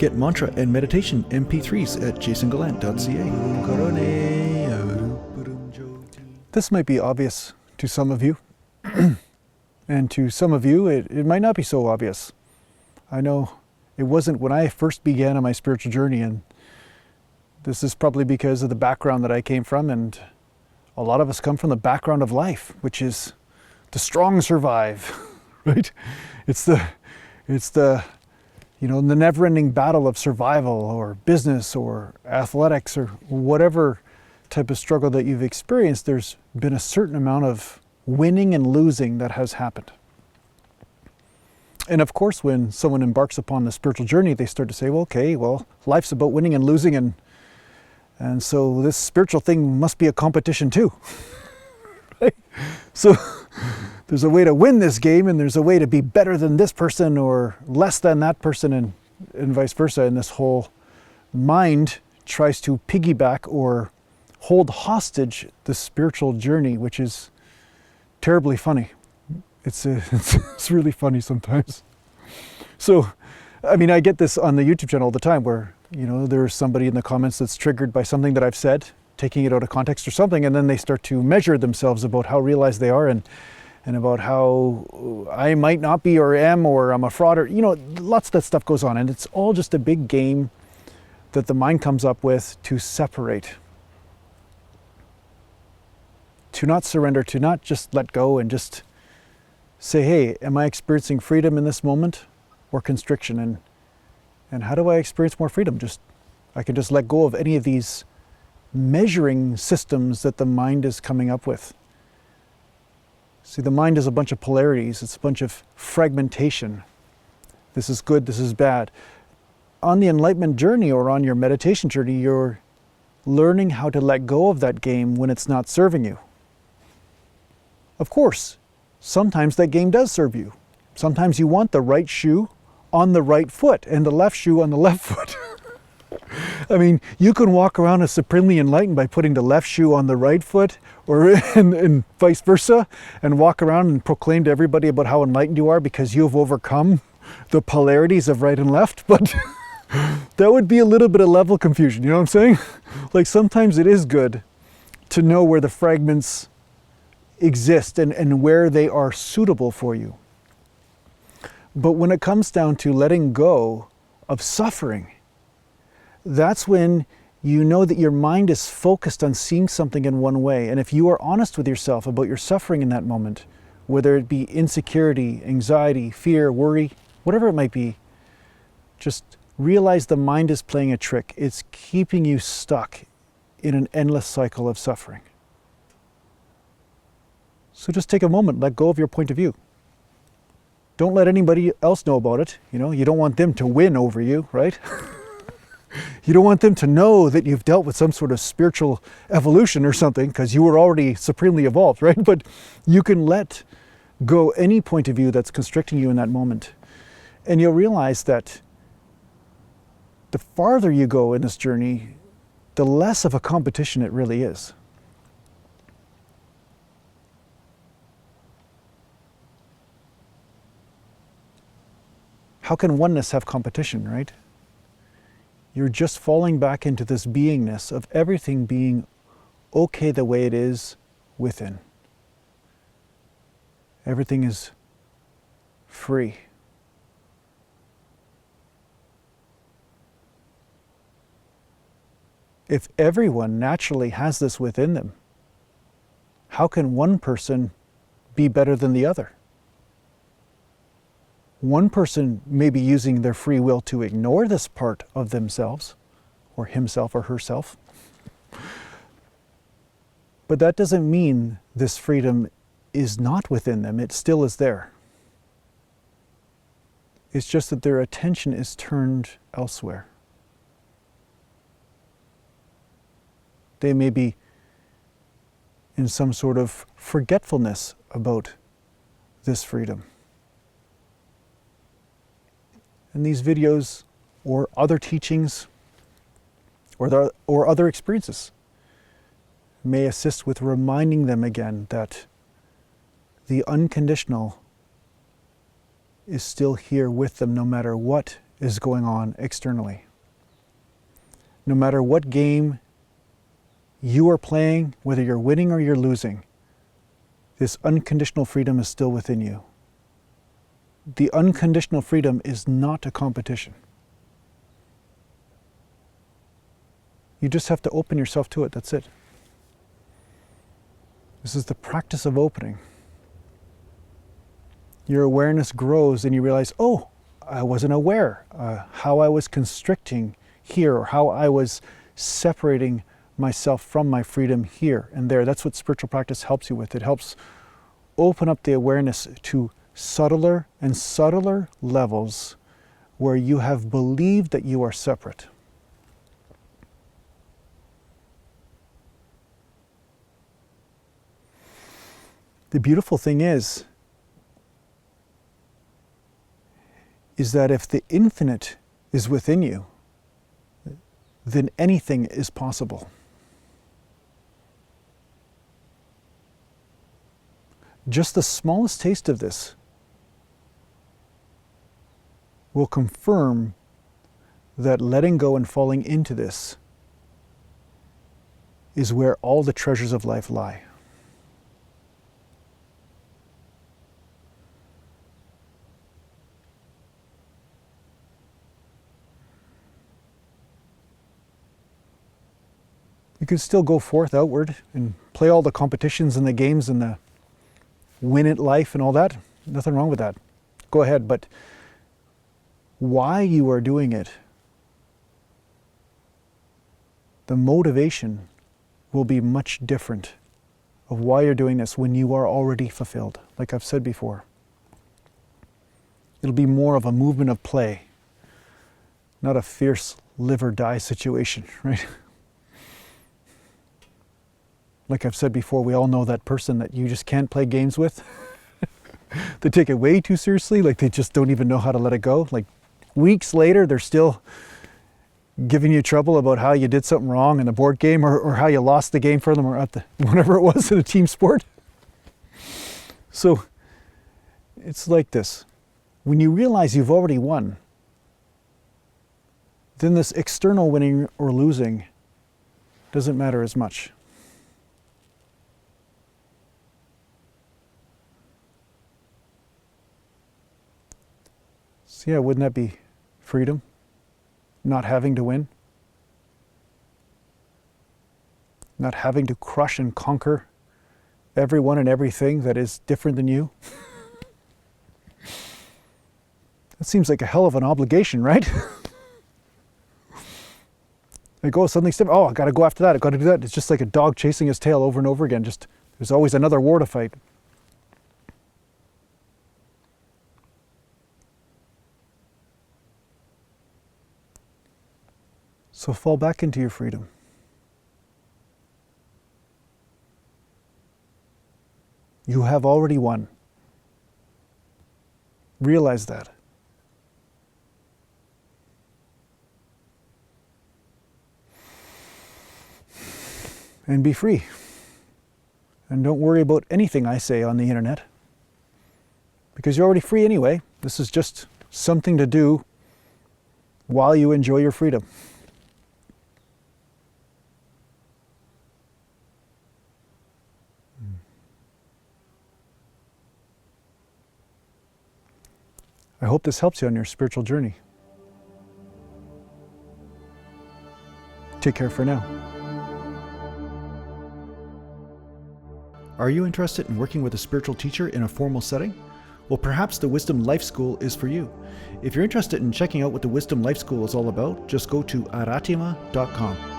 Get mantra and meditation MP3s at JasonGallant.ca. This might be obvious to some of you, and to some of you it might not be so obvious. I know it wasn't when I first began on my spiritual journey, and this is probably because of the background that I came from, and a lot of us come from the background of life, which is the strong survive, right? It's the the never-ending battle of survival or business or athletics or whatever type of struggle that you've experienced. There's been a certain amount of winning and losing that has happened. And of course, when someone embarks upon the spiritual journey, they start to say, well, okay, life's about winning and losing, and so this spiritual thing must be a competition too. Right? So there's a way to win this game, and there's a way to be better than this person or less than that person, and vice versa. And this whole mind tries to piggyback or hold hostage the spiritual journey, which is terribly funny. It's really funny sometimes. So, I mean, I get this on the YouTube channel all the time where, there's somebody in the comments that's triggered by something that I've said, taking it out of context or something, and then they start to measure themselves about how realized they are and about how I might not be or am, or I'm a fraud, or, lots of that stuff goes on. And it's all just a big game that the mind comes up with to separate, to not surrender, to not just let go and just say, hey, am I experiencing freedom in this moment or constriction? And how do I experience more freedom? I can just let go of any of these measuring systems that the mind is coming up with. See, the mind is a bunch of polarities. It's a bunch of fragmentation. This is good, this is bad. On the enlightenment journey or on your meditation journey, you're learning how to let go of that game when it's not serving you. Of course, sometimes that game does serve you. Sometimes you want the right shoe on the right foot and the left shoe on the left foot. I mean, you can walk around as supremely enlightened by putting the left shoe on the right foot, and vice versa, and walk around and proclaim to everybody about how enlightened you are because you have overcome the polarities of right and left. But that would be a little bit of level confusion, you know what I'm saying? Like, sometimes it is good to know where the fragments exist and where they are suitable for you. But when it comes down to letting go of suffering, that's when you know that your mind is focused on seeing something in one way. And if you are honest with yourself about your suffering in that moment, whether it be insecurity, anxiety, fear, worry, whatever it might be, just realize the mind is playing a trick. It's keeping you stuck in an endless cycle of suffering. So just take a moment, let go of your point of view. Don't let anybody else know about it. You don't want them to win over you, right? You don't want them to know that you've dealt with some sort of spiritual evolution or something, because you were already supremely evolved, right? But you can let go any point of view that's constricting you in that moment. And you'll realize that the farther you go in this journey, the less of a competition it really is. How can oneness have competition, right? You're just falling back into this beingness of everything being okay the way it is within. Everything is free. If everyone naturally has this within them, how can one person be better than the other? One person may be using their free will to ignore this part of themselves, or himself or herself. But that doesn't mean this freedom is not within them. It still is there. It's just that their attention is turned elsewhere. They may be in some sort of forgetfulness about this freedom. And these videos or other teachings or other experiences may assist with reminding them again that the unconditional is still here with them no matter what is going on externally. No matter what game you are playing, whether you're winning or you're losing, this unconditional freedom is still within you. The unconditional freedom is not a competition. You just have to open yourself to it, that's it. This is the practice of opening. Your awareness grows and you realize, oh, I wasn't aware how I was constricting here, or how I was separating myself from my freedom here and there. That's what spiritual practice helps you with. It helps open up the awareness to subtler and subtler levels where you have believed that you are separate. The beautiful thing is that if the infinite is within you, then anything is possible. Just the smallest taste of this will confirm that letting go and falling into this is where all the treasures of life lie. You can still go forth outward and play all the competitions and the games and the win at life and all that. Nothing wrong with that. Go ahead, but why you are doing it, the motivation will be much different of why you're doing this when you are already fulfilled. Like I've said before, it'll be more of a movement of play, not a fierce live or die situation, right? Like I've said before, we all know that person that you just can't play games with. They take it way too seriously, like they just don't even know how to let it go. Like weeks later, they're still giving you trouble about how you did something wrong in a board game, or how you lost the game for them, or at the whatever it was in a team sport. So it's like this. When you realize you've already won, then this external winning or losing doesn't matter as much. So yeah, wouldn't that be freedom? Not having to win? Not having to crush and conquer everyone and everything that is different than you? That seems like a hell of an obligation, right? Like, oh, something's different. Oh, I gotta go after that, I gotta do that. It's just like a dog chasing his tail over and over again. Just, there's always another war to fight. So fall back into your freedom. You have already won. Realize that. And be free. And don't worry about anything I say on the internet, because you're already free anyway. This is just something to do while you enjoy your freedom. I hope this helps you on your spiritual journey. Take care for now. Are you interested in working with a spiritual teacher in a formal setting? Well, perhaps the Wisdom Life School is for you. If you're interested in checking out what the Wisdom Life School is all about, just go to aratima.com.